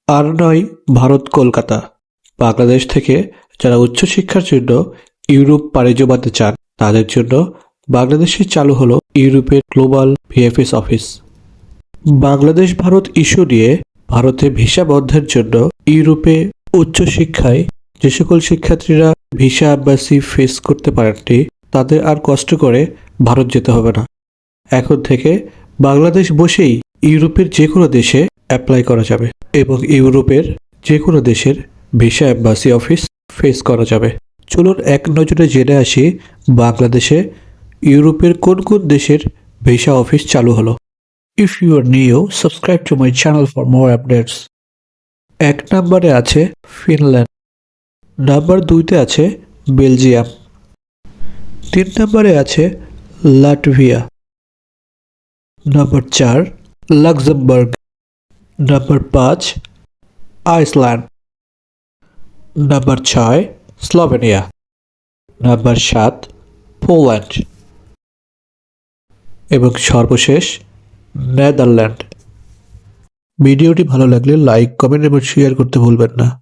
আর নয় ভারত কলকাতা। বাংলাদেশ থেকে যারা উচ্চশিক্ষার জন্য ইউরোপ পাড়ি জমাতে চান তাদের জন্য বাংলাদেশে চালু হলো ইউরোপের global VFS office. Bangladesh Bharat issue নিয়ে ভারতে ভিসা বন্ধের জন্য ইউরোপে উচ্চশিক্ষায় যে সকল শিক্ষার্থীরা ভিসা অ্যাম্বাসি ফেস করতে পারেননি তাদের আর কষ্ট করে ভারত যেতে হবে না। এখন থেকে বাংলাদেশ বসেই ইউরোপের যে কোনো দেশে অ্যাপ্লাই করা যাবে এবং ইউরোপের যে কোনো দেশের ভিসা অ্যাম্বাসি অফিস ফেস করা যাবে। চলুন এক নজরে জেনে আসি বাংলাদেশে ইউরোপের কোন কোন দেশের ভিসা অফিস চালু হলো। If you are new, subscribe to my channel for more updates. 1 নম্বরে আছে ফিনল্যান্ড, নাম্বার 2তে আছে বেলজিয়াম, 3 নম্বরে আছে Latvia, number 4 Luxembourg, number 5 Iceland, number 6 Slovenia, number 7 Poland এবং সর্বশেষ নেদারল্যান্ড। ভিডিওটি ভালো লাগলে লাইক, কমেন্ট এবং শেয়ার করতে ভুলবেন না।